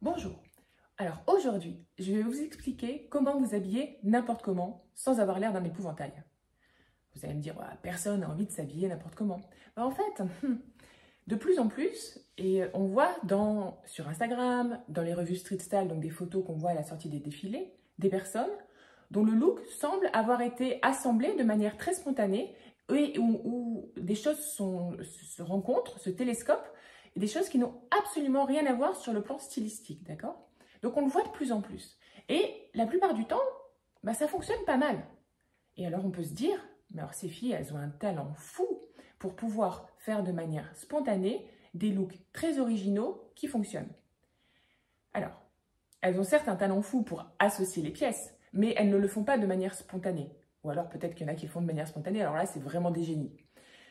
Bonjour. Alors aujourd'hui, je vais vous expliquer comment vous habiller n'importe comment sans avoir l'air d'un épouvantail. Vous allez me dire, personne n'a envie de s'habiller n'importe comment. En fait, de plus en plus, et on voit sur Instagram, dans les revues street style, donc des photos qu'on voit à la sortie des défilés, des personnes dont le look semble avoir été assemblé de manière très spontanée et où des choses se rencontrent, se télescopent, et des choses qui n'ont absolument rien à voir sur le plan stylistique, d'accord? Donc on le voit de plus en plus. Et la plupart du temps, ça fonctionne pas mal. Et alors on peut se dire, mais alors ces filles, elles ont un talent fou pour pouvoir faire de manière spontanée des looks très originaux qui fonctionnent. Alors, elles ont certes un talent fou pour associer les pièces, mais elles ne le font pas de manière spontanée. Ou alors peut-être qu'il y en a qui le font de manière spontanée, alors là c'est vraiment des génies.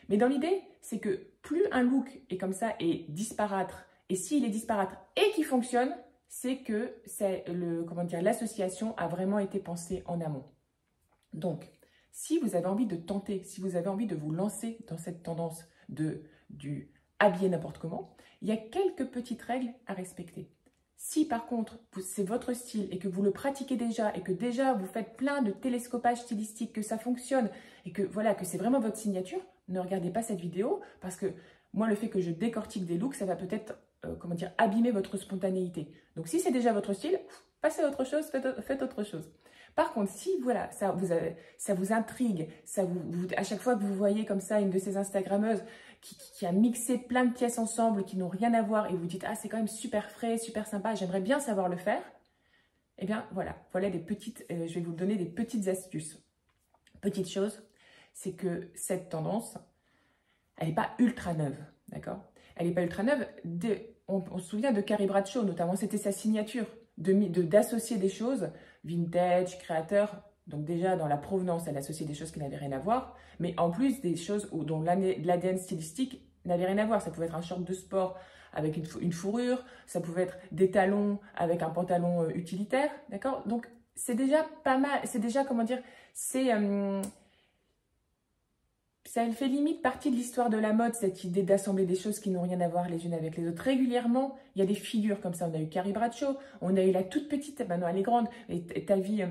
Mais dans l'idée, c'est que plus un look est comme ça et disparate, et s'il est disparate et qu'il fonctionne, c'est que l'association a vraiment été pensée en amont. Donc, si vous avez envie de tenter, si vous avez envie de vous lancer dans cette tendance du habiller n'importe comment, il y a quelques petites règles à respecter. Si par contre, c'est votre style et que vous le pratiquez déjà et que déjà vous faites plein de télescopage stylistique, que ça fonctionne et que voilà, que c'est vraiment votre signature, ne regardez pas cette vidéo parce que moi, le fait que je décortique des looks, ça va peut-être, abîmer votre spontanéité. Donc si c'est déjà votre style, passez à autre chose, faites autre chose. Par contre, si voilà, ça vous intrigue, à chaque fois que vous voyez comme ça une de ces Instagrammeuses qui a mixé plein de pièces ensemble qui n'ont rien à voir et vous dites « Ah, c'est quand même super frais, super sympa, j'aimerais bien savoir le faire », eh bien voilà des petites, je vais vous donner des petites astuces. Petite chose, c'est que cette tendance, elle n'est pas ultra neuve, d'accord? Elle n'est pas ultra neuve. On se souvient de Carrie Bradshaw, notamment, c'était sa signature d'associer des choses, vintage, créateur. Donc déjà, dans la provenance, elle associait des choses qui n'avaient rien à voir, mais en plus des choses dont l'ADN stylistique n'avait rien à voir. Ça pouvait être un short de sport avec une fourrure, ça pouvait être des talons avec un pantalon utilitaire, d'accord? Donc c'est déjà pas mal, c'est déjà, ça fait limite partie de l'histoire de la mode, cette idée d'assembler des choses qui n'ont rien à voir les unes avec les autres. Régulièrement, il y a des figures comme ça. On a eu Carrie Bradshaw, on a eu la toute petite, maintenant elle est grande, et Talvi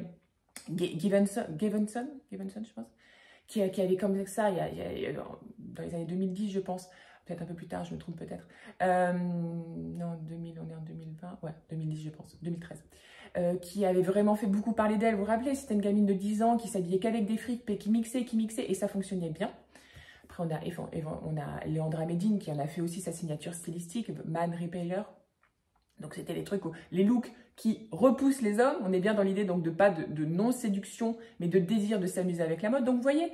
Givenson, je pense, qui avait comme ça, dans les années 2010, je pense, peut-être un peu plus tard, je me trompe peut-être. Non, 2000, on est en 2020, ouais, 2010, je pense, 2013. Qui avait vraiment fait beaucoup parler d'elle. Vous vous rappelez, c'était une gamine de 10 ans qui s'habillait qu'avec des fripes et qui mixait, et ça fonctionnait bien. Après, on a Leandra Medine qui en a fait aussi sa signature stylistique, Man Repeller. Donc, c'était les looks qui repoussent les hommes. On est bien dans l'idée donc de non-séduction, mais de désir de s'amuser avec la mode. Donc, vous voyez,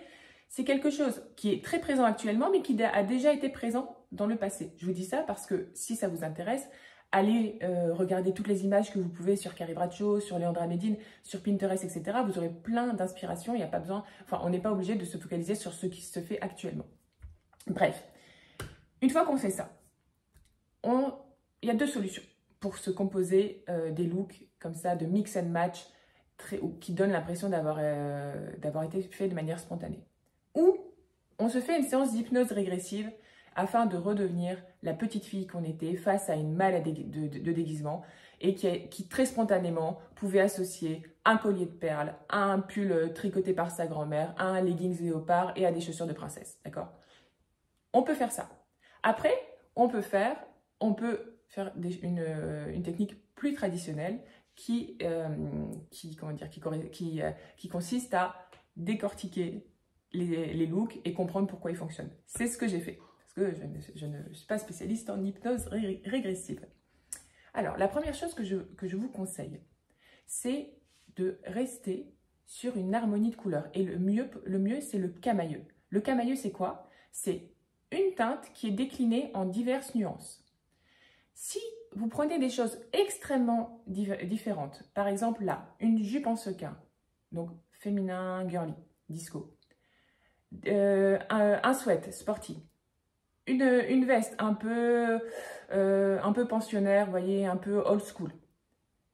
c'est quelque chose qui est très présent actuellement, mais qui a déjà été présent dans le passé. Je vous dis ça parce que si ça vous intéresse, allez regarder toutes les images que vous pouvez sur Carrie Bradshaw, sur Leandra Medine, sur Pinterest, etc. Vous aurez plein d'inspiration. Il n'y a pas besoin, on n'est pas obligé de se focaliser sur ce qui se fait actuellement. Bref, une fois qu'on fait ça, il y a deux solutions pour se composer des looks comme ça, de mix and match, qui donnent l'impression d'avoir été fait de manière spontanée. Ou on se fait une séance d'hypnose régressive afin de redevenir la petite fille qu'on était face à une malle de déguisement et qui très spontanément pouvait associer un collier de perles à un pull tricoté par sa grand-mère, à un leggings léopard et à des chaussures de princesse, d'accord? On peut faire ça. Après, on peut faire une technique plus traditionnelle qui consiste à décortiquer les looks et comprendre pourquoi ils fonctionnent. C'est ce que j'ai fait, parce que je ne suis pas spécialiste en hypnose régressive. Alors, la première chose que je vous conseille, c'est de rester sur une harmonie de couleurs. Et le mieux c'est le camailleux. Le camailleux, c'est quoi? C'est une teinte qui est déclinée en diverses nuances. Si vous prenez des choses extrêmement différentes, par exemple là, une jupe en sequin, donc féminin, girly, disco, un sweat sporty, une veste un peu pensionnaire, vous voyez, un peu old school.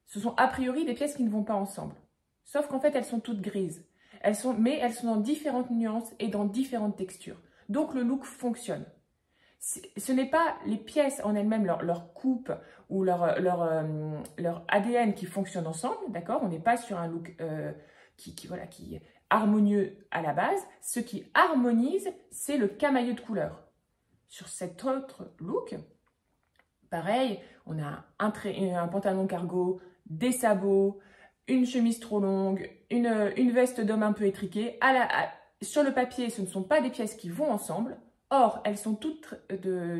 Ce sont a priori des pièces qui ne vont pas ensemble. Sauf qu'en fait, elles sont toutes grises. Mais elles sont dans différentes nuances et dans différentes textures. Donc, le look fonctionne. ce n'est pas les pièces en elles-mêmes, leur coupe ou leur ADN qui fonctionnent ensemble, d'accord? On n'est pas sur un look voilà, qui est harmonieux à la base. Ce qui harmonise, c'est le camailleux de couleurs. Sur cet autre look, pareil, on a un pantalon cargo, des sabots, une chemise trop longue, une veste d'homme un peu étriquée. Sur le papier, ce ne sont pas des pièces qui vont ensemble. Or, elles sont toutes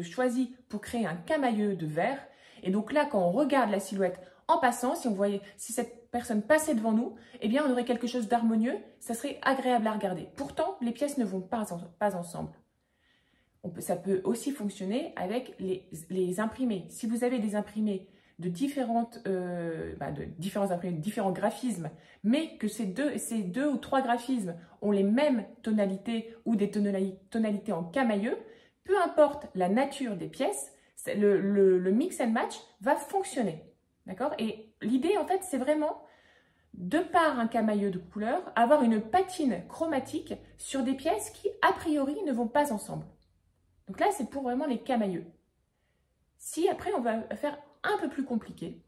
choisies pour créer un camailleux de vert. Et donc là, quand on regarde la silhouette en passant, si cette personne passait devant nous, eh bien, on aurait quelque chose d'harmonieux. Ça serait agréable à regarder. Pourtant, les pièces ne vont pas ensemble. Ça peut aussi fonctionner avec les imprimés. Si vous avez des imprimés de différents imprimés, de différents graphismes, mais que ces deux ou trois graphismes ont les mêmes tonalités ou des tonalités en camailleux, peu importe la nature des pièces, le mix and match va fonctionner. D'accord? Et l'idée, en fait, c'est vraiment, de par un camailleux de couleurs, avoir une patine chromatique sur des pièces qui, a priori, ne vont pas ensemble. Donc là, c'est pour vraiment les camailleux. Si après, on va faire un peu plus compliqué,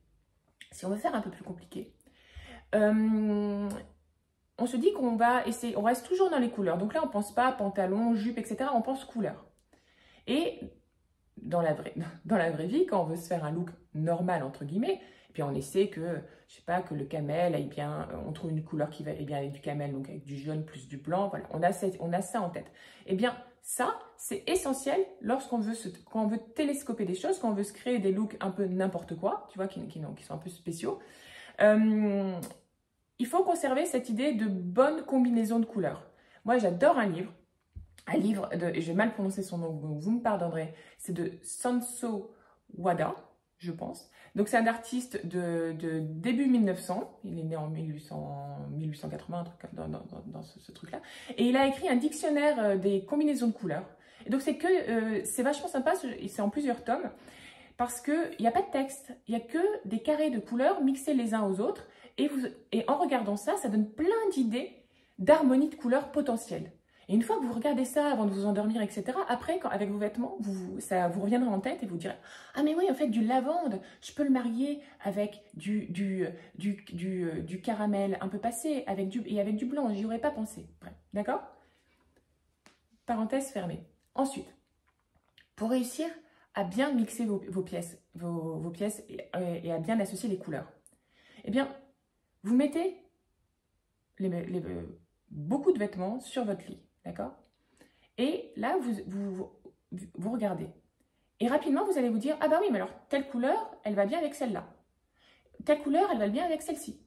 on se dit qu'on va essayer, on reste toujours dans les couleurs. Donc là, on ne pense pas pantalon, jupe, etc. On pense couleur. Et dans la vraie vie, quand on veut se faire un look normal, entre guillemets, et puis on essaie que, je sais pas, que le camel aille bien, on trouve une couleur qui va bien avec du camel, donc avec du jaune plus du blanc, voilà, on a ça en tête. Eh bien, ça, c'est essentiel quand on veut télescoper des choses, quand on veut se créer des looks un peu n'importe quoi, tu vois, qui sont un peu spéciaux. Il faut conserver cette idée de bonne combinaison de couleurs. Moi, j'adore un livre je vais mal prononcer son nom, donc vous me pardonnerez, c'est de Sanso Wada, je pense. Donc, c'est un artiste de début 1900, il est né en 1880, un truc dans ce truc-là, et il a écrit un dictionnaire des combinaisons de couleurs. Et donc, c'est vachement sympa, c'est en plusieurs tomes, parce qu'il n'y a pas de texte, il n'y a que des carrés de couleurs mixés les uns aux autres, et en regardant ça, ça donne plein d'idées d'harmonie de couleurs potentielles. Et une fois que vous regardez ça avant de vous endormir, etc., après, avec vos vêtements, ça vous reviendra en tête et vous direz « Ah mais oui, en fait, du lavande, je peux le marier avec du caramel un peu passé avec du blanc, j'y aurais pas pensé. » D'accord? Parenthèse fermée. Ensuite, pour réussir à bien mixer vos pièces et à bien associer les couleurs, eh bien, vous mettez beaucoup de vêtements sur votre lit. D'accord? Et là, vous regardez. Et rapidement, vous allez vous dire, ah bah oui, mais alors, telle couleur, elle va bien avec celle-là. Telle couleur, elle va bien avec celle-ci.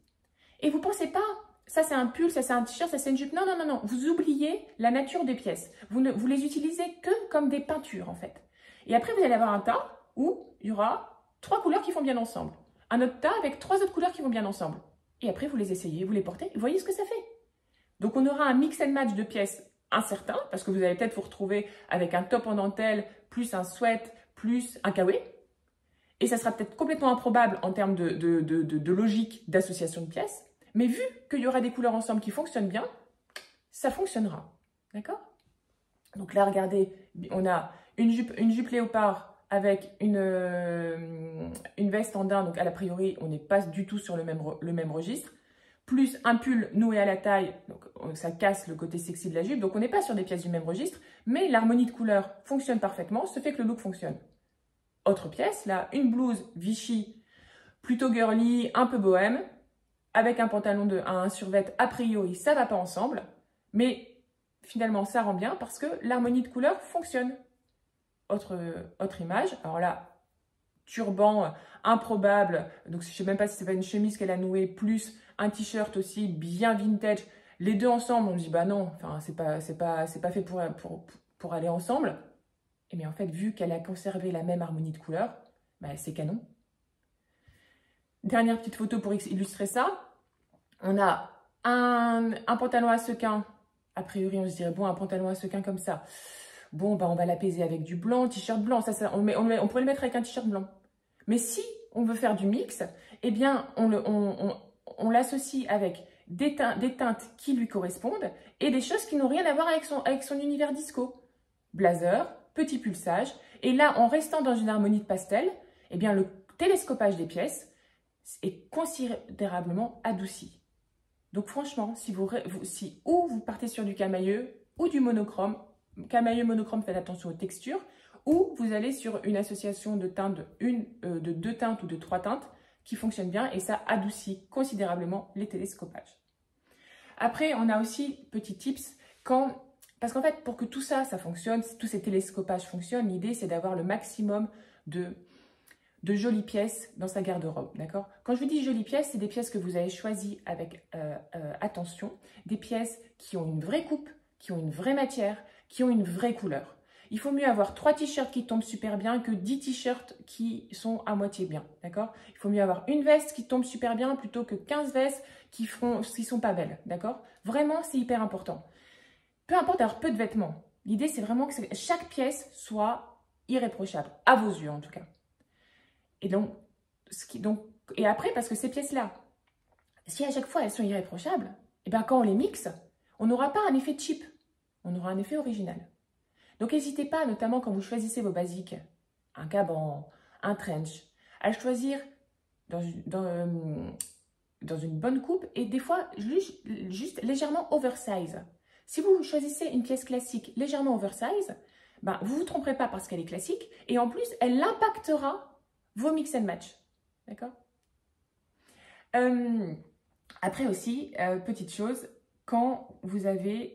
Et vous ne pensez pas, ça c'est un pull, ça c'est un t-shirt, ça c'est une jupe. Non, non, non, non. Vous oubliez la nature des pièces. Vous les utilisez que comme des peintures, en fait. Et après, vous allez avoir un tas où il y aura 3 couleurs qui vont bien ensemble. Un autre tas avec 3 autres couleurs qui vont bien ensemble. Et après, vous les essayez, vous les portez, et vous voyez ce que ça fait. Donc, on aura un mix and match de pièces incertain, parce que vous allez peut-être vous retrouver avec un top en dentelle, plus un sweat, plus un kawé. Et ça sera peut-être complètement improbable en termes de logique d'association de pièces. Mais vu qu'il y aura des couleurs ensemble qui fonctionnent bien, ça fonctionnera. D'accord? Donc là, regardez, on a une jupe léopard avec une veste en daim. Donc, a priori, on n'est pas du tout sur le même registre. Plus un pull noué à la taille, donc ça casse le côté sexy de la jupe. Donc, on n'est pas sur des pièces du même registre, mais l'harmonie de couleurs fonctionne parfaitement, ce fait que le look fonctionne. Autre pièce, là, une blouse Vichy, plutôt girly, un peu bohème, avec un pantalon un survêt, a priori, ça ne va pas ensemble, mais finalement, ça rend bien parce que l'harmonie de couleurs fonctionne. Autre image, alors là, turban improbable, donc je ne sais même pas si c'est pas une chemise qu'elle a nouée, plus un t-shirt aussi bien vintage, les deux ensemble, on dit bah non, enfin c'est pas fait pour aller ensemble. Et bien en fait, vu qu'elle a conservé la même harmonie de couleurs, bah, c'est canon. Dernière petite photo pour illustrer ça, on a un pantalon à sequins, a priori on se dirait bon, un pantalon à sequins comme ça, bon bah on va l'apaiser avec du blanc, t-shirt blanc, on pourrait le mettre avec un t-shirt blanc. Mais si on veut faire du mix, eh bien on l'associe avec des teintes qui lui correspondent et des choses qui n'ont rien à voir avec son univers disco. Blazer, petit pulsage. Et là, en restant dans une harmonie de pastel, eh bien, le télescopage des pièces est considérablement adouci. Donc franchement, si vous partez sur du camailleux ou du monochrome, camailleux, monochrome, faites attention aux textures, ou vous allez sur une association de teintes de 2 teintes ou de 3 teintes qui fonctionne bien et ça adoucit considérablement les télescopages. Après, on a aussi, petit tips, parce qu'en fait, pour que tout ça fonctionne, tous ces télescopages fonctionnent, l'idée c'est d'avoir le maximum de jolies pièces dans sa garde-robe, d'accord? Quand je vous dis jolies pièces, c'est des pièces que vous avez choisies avec attention, des pièces qui ont une vraie coupe, qui ont une vraie matière, qui ont une vraie couleur. Il faut mieux avoir 3 t-shirts qui tombent super bien que 10 t-shirts qui sont à moitié bien, d'accord? Il faut mieux avoir une veste qui tombe super bien plutôt que 15 vestes qui sont pas belles, d'accord? Vraiment, c'est hyper important. Peu importe d'avoir peu de vêtements. L'idée, c'est vraiment que chaque pièce soit irréprochable, à vos yeux en tout cas. Et et après, parce que ces pièces-là, si à chaque fois elles sont irréprochables, et bien quand on les mixe, on n'aura pas un effet cheap, on aura un effet original. Donc n'hésitez pas, notamment quand vous choisissez vos basiques, un caban, un trench, à le choisir dans une bonne coupe et des fois juste légèrement oversize. Si vous choisissez une pièce classique légèrement oversize, ben, vous ne vous tromperez pas parce qu'elle est classique et en plus, elle impactera vos mix and match. D'accord? Après aussi, petite chose, quand vous avez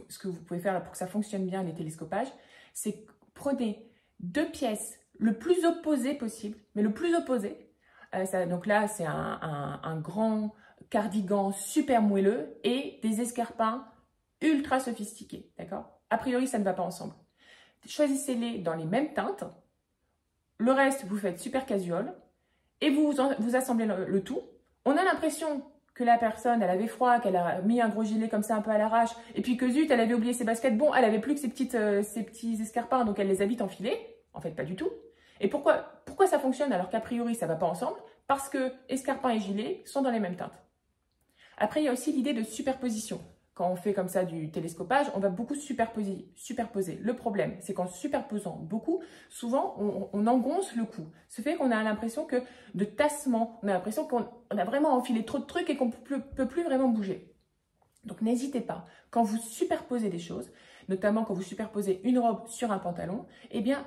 ce que vous pouvez faire pour que ça fonctionne bien, les télescopages, c'est prenez 2 pièces le plus opposées possible, mais le plus opposé. Donc là, c'est un grand cardigan super moelleux et des escarpins ultra sophistiqués. D'accord? A priori, ça ne va pas ensemble. Choisissez-les dans les mêmes teintes. Le reste, vous faites super casual et vous assemblez le tout. On a l'impression que la personne, elle avait froid, qu'elle a mis un gros gilet comme ça un peu à l'arrache et puis que zut, elle avait oublié ses baskets. Bon, elle avait plus que ses petits escarpins, donc elle les a vite enfilés. En fait, pas du tout. Et pourquoi ça fonctionne alors qu'a priori, ça ne va pas ensemble? Parce que escarpins et gilets sont dans les mêmes teintes. Après, il y a aussi l'idée de superposition. Quand on fait comme ça du télescopage, on va beaucoup superposer. Le problème, c'est qu'en superposant beaucoup, souvent, on engonce le coup. Ce fait qu'on a l'impression de tassement, on a l'impression qu'on a vraiment enfilé trop de trucs et qu'on ne peut plus vraiment bouger. Donc, n'hésitez pas, quand vous superposez des choses, notamment quand vous superposez une robe sur un pantalon, eh bien,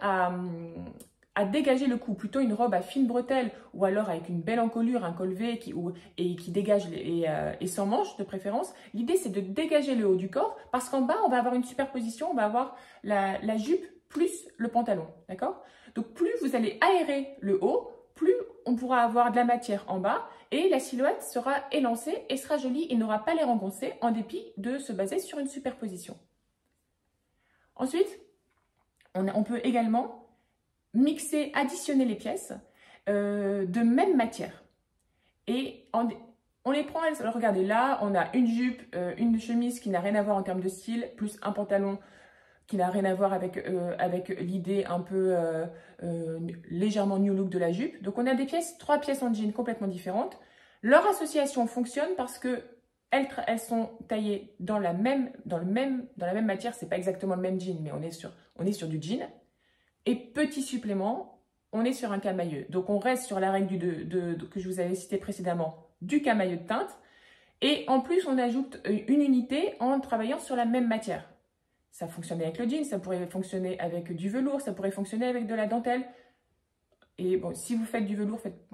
à dégager le cou, plutôt une robe à fine bretelle ou alors avec une belle encolure, un col V qui dégage et sans manches de préférence. L'idée, c'est de dégager le haut du corps parce qu'en bas, on va avoir une superposition, on va avoir la jupe plus le pantalon, d'accord? Donc, plus vous allez aérer le haut, plus on pourra avoir de la matière en bas et la silhouette sera élancée et sera jolie et n'aura pas l'air engoncé en dépit de se baser sur une superposition. Ensuite, on peut également mixer, additionner les pièces de même matière. Et on les prend, regardez là, on a une jupe, une chemise qui n'a rien à voir en termes de style, plus un pantalon qui n'a rien à voir avec l'idée un peu légèrement new look de la jupe. Donc on a 3 pièces en jean complètement différentes. Leur association fonctionne parce que elles sont taillées dans la même matière. C'est pas exactement le même jean, mais on est sur du jean. Et petit supplément, on est sur un camailleux. Donc, on reste sur la règle que je vous avais cité précédemment, du camailleux de teinte. Et en plus, on ajoute une unité en travaillant sur la même matière. Ça fonctionne avec le jean, ça pourrait fonctionner avec du velours, ça pourrait fonctionner avec de la dentelle. Et bon, si vous faites du velours, faites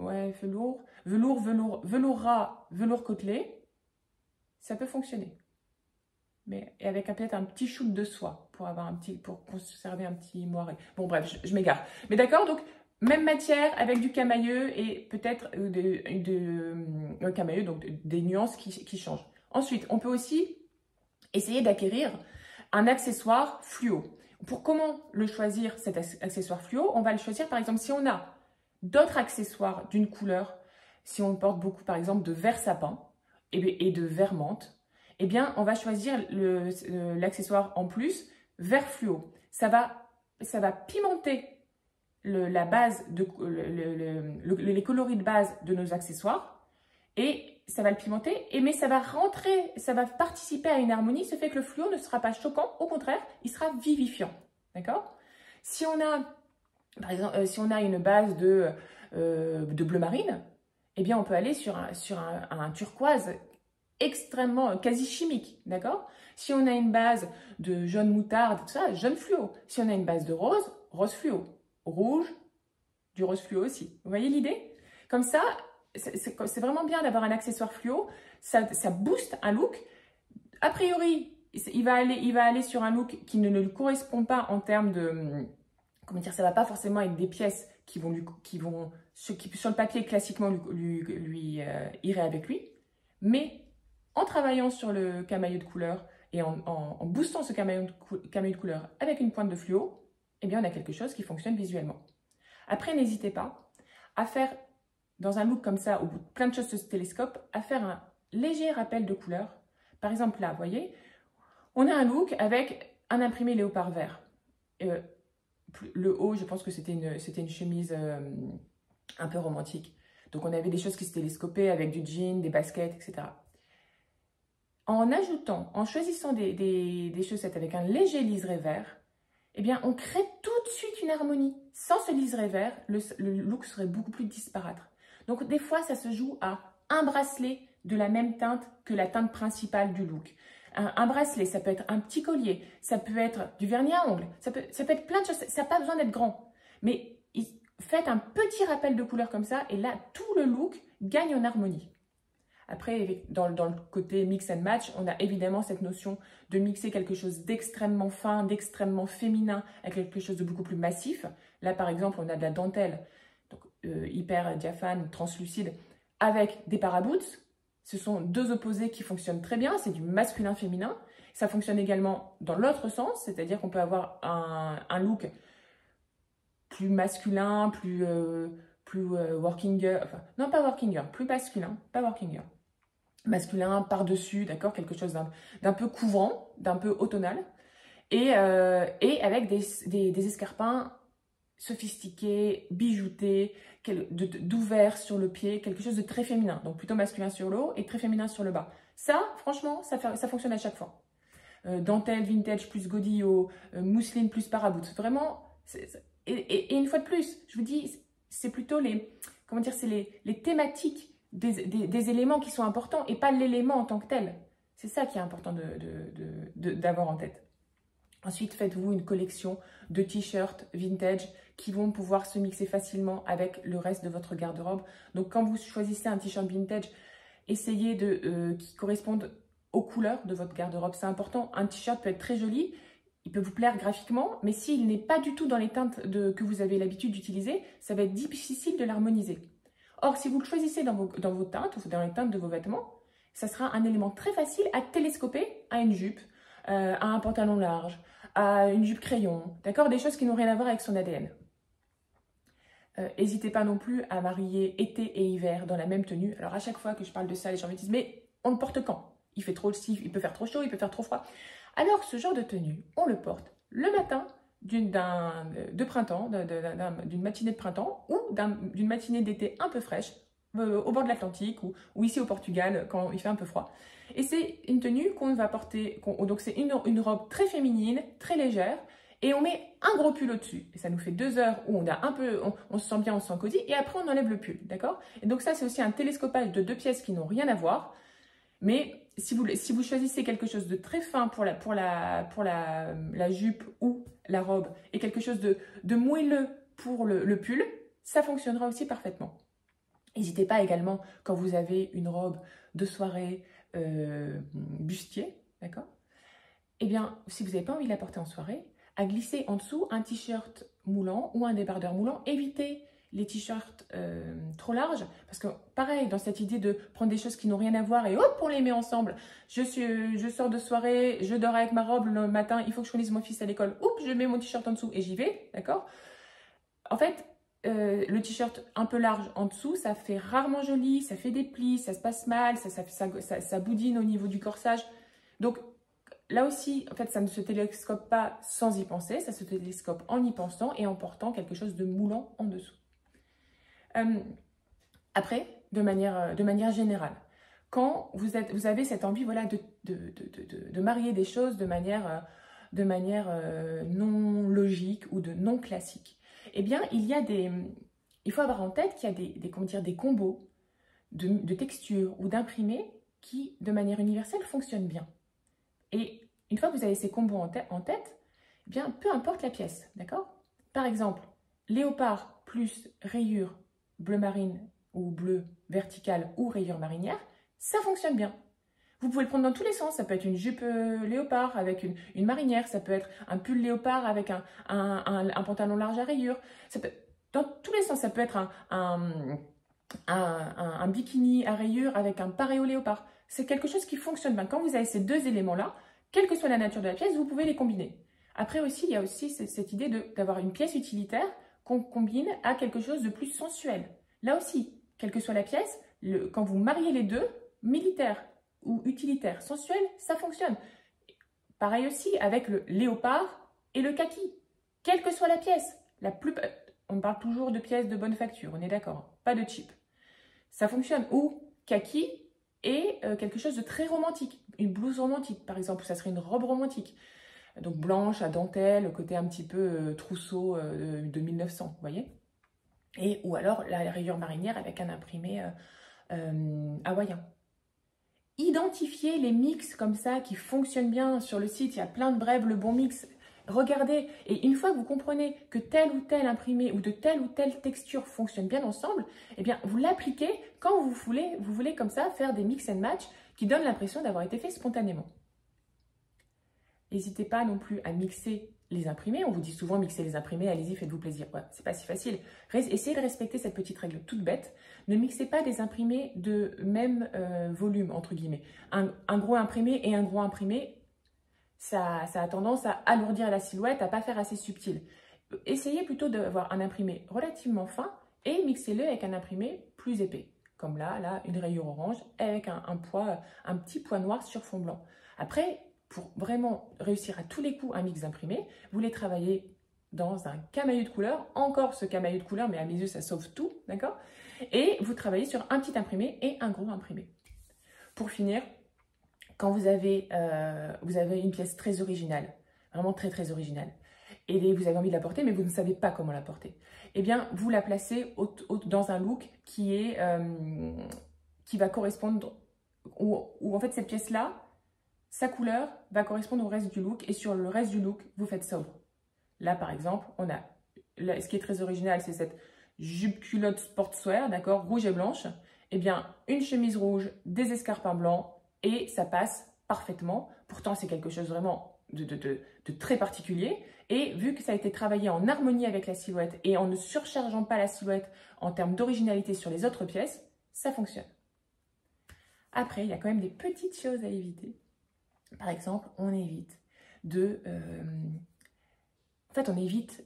velours ras, velours côtelé, ça peut fonctionner. Mais avec peut-être un petit shoot de soie pour conserver un petit moiré. Bon bref, je m'égare. Mais d'accord, donc même matière avec du camailleux et peut-être camailleux, donc des nuances qui changent. Ensuite, on peut aussi essayer d'acquérir un accessoire fluo. Pour comment le choisir, cet accessoire fluo? On va le choisir par exemple si on a d'autres accessoires d'une couleur, si on porte beaucoup par exemple de vert sapin et de vert menthe, eh bien, on va choisir l'accessoire en plus vert fluo. Ça va pimenter la base, les coloris de base de nos accessoires et ça va le pimenter, mais ça va participer à une harmonie, ce fait que le fluo ne sera pas choquant, au contraire, il sera vivifiant. d'accord? Si on a, par exemple, si on a une base de bleu marine, eh bien, on peut aller sur un turquoise extrêmement, quasi chimique, d'accord? Si on a une base de jaune moutarde, tout ça, jaune fluo. Si on a une base de rose, rose fluo. Rouge, du rose fluo aussi. Vous voyez l'idée? Comme ça, c'est vraiment bien d'avoir un accessoire fluo. Ça booste un look. A priori, il va aller sur un look qui ne lui correspond pas en termes de... Comment dire, ça ne va pas forcément être des pièces qui vont sur le papier, classiquement, lui irait avec lui. Mais en travaillant sur le camailleux de couleur et en boostant ce camailleux de couleur avec une pointe de fluo, eh bien, on a quelque chose qui fonctionne visuellement. Après, n'hésitez pas à faire, dans un look comme ça, où plein de choses se télescopent, à faire un léger rappel de couleur. Par exemple, là, vous voyez, on a un look avec un imprimé léopard vert. Le haut, je pense que c'était une chemise un peu romantique. Donc, on avait des choses qui se télescopaient avec du jean, des baskets, etc. En choisissant des chaussettes avec un léger liseré vert, eh bien, on crée tout de suite une harmonie. Sans ce liseré vert, le look serait beaucoup plus disparate. Donc, des fois, ça se joue à un bracelet de la même teinte que la teinte principale du look. Un bracelet, ça peut être un petit collier, ça peut être du vernis à ongles, ça peut être plein de choses, ça n'a pas besoin d'être grand. Mais faites un petit rappel de couleur comme ça et là, tout le look gagne en harmonie. Après, dans le côté mix and match, on a évidemment cette notion de mixer quelque chose d'extrêmement fin, d'extrêmement féminin avec quelque chose de beaucoup plus massif. Là, par exemple, on a de la dentelle, donc hyper diaphane, translucide, avec des paraboots. Ce sont deux opposés qui fonctionnent très bien, c'est du masculin-féminin. Ça fonctionne également dans l'autre sens, c'est-à-dire qu'on peut avoir un look plus masculin, plus working girl, enfin, non pas working girl, plus masculin, pas working girl. Masculin par-dessus, d'accord, quelque chose d'un peu couvrant, d'un peu automnal, et avec des escarpins sophistiqués, bijoutés, d'ouvert sur le pied, quelque chose de très féminin, donc plutôt masculin sur le haut et très féminin sur le bas. Ça, franchement, ça fonctionne à chaque fois. Dentelle, vintage plus godillot, mousseline plus paraboot, vraiment, et une fois de plus, je vous dis, c'est plutôt les thématiques des éléments qui sont importants et pas l'élément en tant que tel. C'est ça qui est important d'avoir en tête. Ensuite, faites-vous une collection de t-shirts vintage qui vont pouvoir se mixer facilement avec le reste de votre garde-robe. Donc, quand vous choisissez un t-shirt vintage, essayez qui correspondent aux couleurs de votre garde-robe. C'est important. Un t-shirt peut être très joli, il peut vous plaire graphiquement, mais s'il n'est pas du tout dans les teintes que vous avez l'habitude d'utiliser, ça va être difficile de l'harmoniser. Or, si vous le choisissez dans vos teintes, ou dans les teintes de vos vêtements, ça sera un élément très facile à télescoper à une jupe, à un pantalon large, à une jupe crayon, d'accord? Des choses qui n'ont rien à voir avec son ADN. N'hésitez pas non plus à marier été et hiver dans la même tenue. Alors, à chaque fois que je parle de ça, les gens me disent « Mais on le porte quand? Il fait trop il peut faire trop chaud, il peut faire trop froid. » Alors, ce genre de tenue, on le porte le matin de printemps, d'une matinée de printemps ou d'une matinée d'été un peu fraîche au bord de l'Atlantique ou ici au Portugal quand il fait un peu froid. Et c'est une tenue qu'on va porter, donc c'est une robe très féminine, très légère, et on met un gros pull au-dessus. Et ça nous fait 2 heures où on se sent bien, on se sent cosy, et après on enlève le pull, d'accord? Et donc ça, c'est aussi un télescopage de 2 pièces qui n'ont rien à voir. Mais si vous choisissez quelque chose de très fin pour la jupe ou la robe et quelque chose de moelleux pour le pull, ça fonctionnera aussi parfaitement. N'hésitez pas également, quand vous avez une robe de soirée bustier, d'accord? Eh bien, si vous n'avez pas envie de la porter en soirée, à glisser en dessous un t-shirt moulant ou un débardeur moulant. Évitez les t-shirts trop larges, parce que pareil, dans cette idée de prendre des choses qui n'ont rien à voir et hop, on les met ensemble. Je sors de soirée, je dors avec ma robe le matin, il faut que je conduise mon fils à l'école, oups, je mets mon t-shirt en dessous et j'y vais, d'accord? En fait, le t-shirt un peu large en dessous, ça fait rarement joli, ça fait des plis, ça se passe mal, ça boudine au niveau du corsage. Donc là aussi, en fait, ça ne se télescope pas sans y penser, ça se télescope en y pensant et en portant quelque chose de moulant en dessous. Après, de manière générale, quand vous avez cette envie, voilà, de marier des choses de manière de manière non logique ou de non classique. Eh bien, il faut avoir en tête qu'il y a des combos de textures ou d'imprimés qui, de manière universelle, fonctionnent bien. Et une fois que vous avez ces combos en tête, eh bien, peu importe la pièce, d'accord? Par exemple, léopard plus rayure bleu marine ou bleu vertical ou rayure marinière, ça fonctionne bien. Vous pouvez le prendre dans tous les sens. Ça peut être une jupe léopard avec une marinière. Ça peut être un pull léopard avec un pantalon large à rayures. Ça peut, dans tous les sens, ça peut être un bikini à rayures avec un paréo léopard. C'est quelque chose qui fonctionne bien. Quand vous avez ces deux éléments-là, quelle que soit la nature de la pièce, vous pouvez les combiner. Après aussi, il y a aussi cette idée d'avoir une pièce utilitaire qu'on combine à quelque chose de plus sensuel. Là aussi, quelle que soit la pièce, quand vous mariez les deux, militaire ou utilitaire, sensuel, ça fonctionne. Pareil aussi avec le léopard et le kaki. Quelle que soit la pièce, on parle toujours de pièces de bonne facture, on est d'accord, pas de cheap. Ça fonctionne. Ou kaki et quelque chose de très romantique. Une blouse romantique, par exemple, ça serait une robe romantique. Donc blanche, à dentelle, le côté un petit peu trousseau de 1900, vous voyez. Ou alors la rayure marinière avec un imprimé hawaïen. Identifiez les mix comme ça qui fonctionnent bien sur le site. Il y a plein de brèves, le bon mix. Regardez, et une fois que vous comprenez que tel ou tel imprimé ou de telle ou telle texture fonctionne bien ensemble, eh bien vous l'appliquez quand vous voulez comme ça faire des mix and match qui donnent l'impression d'avoir été fait spontanément. N'hésitez pas non plus à mixer les imprimés. On vous dit souvent mixer les imprimés, allez-y, faites-vous plaisir. Ouais, c'est pas si facile. Essayez de respecter cette petite règle toute bête. Ne mixez pas des imprimés de même volume, entre guillemets. Un gros imprimé et un gros imprimé, ça a tendance à alourdir la silhouette, à pas faire assez subtil. Essayez plutôt d'avoir un imprimé relativement fin et mixez-le avec un imprimé plus épais. Comme là, une rayure orange avec un petit poids noir sur fond blanc. Après, pour vraiment réussir à tous les coups un mix imprimé, vous les travaillez dans un camailleux de couleur, encore ce camailleux de couleur, mais à mes yeux, ça sauve tout, d'accord? Et vous travaillez sur un petit imprimé et un gros imprimé. Pour finir, quand vous avez une pièce très originale, vraiment très très originale, et vous avez envie de la porter, mais vous ne savez pas comment la porter, eh bien, vous la placez dans un look qui va correspondre, où en fait cette pièce-là, sa couleur va correspondre au reste du look et sur le reste du look, vous faites sobre. Là, par exemple, ce qui est très original, c'est cette jupe culotte sportswear, d'accord, rouge et blanche. Eh bien, une chemise rouge, des escarpins blancs et ça passe parfaitement. Pourtant, c'est quelque chose vraiment de très particulier. Et vu que ça a été travaillé en harmonie avec la silhouette et en ne surchargeant pas la silhouette en termes d'originalité sur les autres pièces, ça fonctionne. Après, il y a quand même des petites choses à éviter. Par exemple, on évite on évite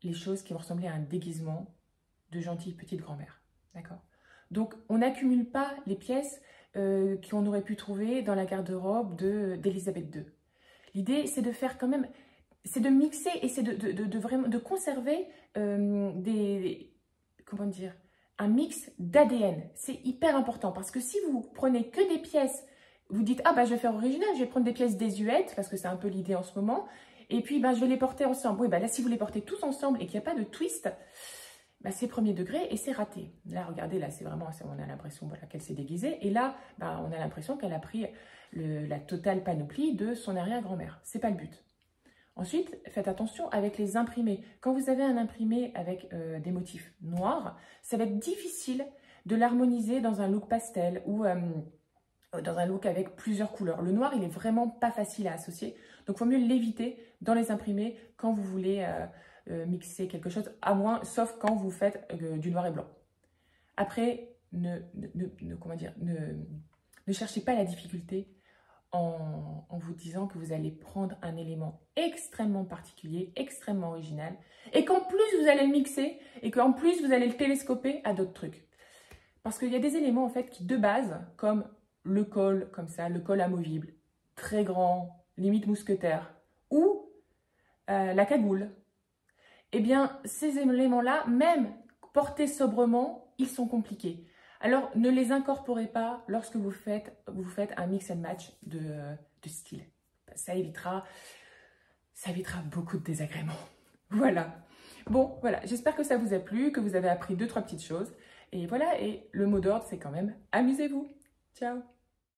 les choses qui vont ressembler à un déguisement de gentille petite grand-mère. D'accord? Donc, on n'accumule pas les pièces qu'on aurait pu trouver dans la garde-robe d'Elisabeth II. L'idée, c'est de faire quand même, c'est de mixer et c'est de conserver comment dire, un mix d'ADN. C'est hyper important parce que si vous prenez que des pièces, vous dites, ah bah je vais faire original, je vais prendre des pièces désuètes, parce que c'est un peu l'idée en ce moment, et puis bah, je vais les porter ensemble. Oui, bah là, si vous les portez tous ensemble et qu'il n'y a pas de twist, bah, c'est premier degré et c'est raté. Là, regardez, là, c'est vraiment, on a l'impression voilà, qu'elle s'est déguisée, et là, bah, on a l'impression qu'elle a pris la totale panoplie de son arrière-grand-mère. C'est pas le but. Ensuite, faites attention avec les imprimés. Quand vous avez un imprimé avec des motifs noirs, ça va être difficile de l'harmoniser dans un look pastel ou dans un look avec plusieurs couleurs. Le noir, il n'est vraiment pas facile à associer. Donc, il faut mieux l'éviter dans les imprimés quand vous voulez mixer quelque chose, sauf quand vous faites du noir et blanc. Après, ne cherchez pas la difficulté en vous disant que vous allez prendre un élément extrêmement particulier, extrêmement original, et qu'en plus vous allez le mixer, et qu'en plus vous allez le télescoper à d'autres trucs. Parce qu'il y a des éléments en fait qui de base, comme le col, comme ça, le col amovible, très grand, limite mousquetaire, ou la cagoule, eh bien ces éléments-là, même portés sobrement, ils sont compliqués. Alors, ne les incorporez pas lorsque vous faites un mix and match de style. Ça évitera ça évitera beaucoup de désagréments. Voilà. Bon, voilà, j'espère que ça vous a plu, que vous avez appris 2-3 petites choses. Et voilà, et le mot d'ordre, c'est quand même amusez-vous. Ciao!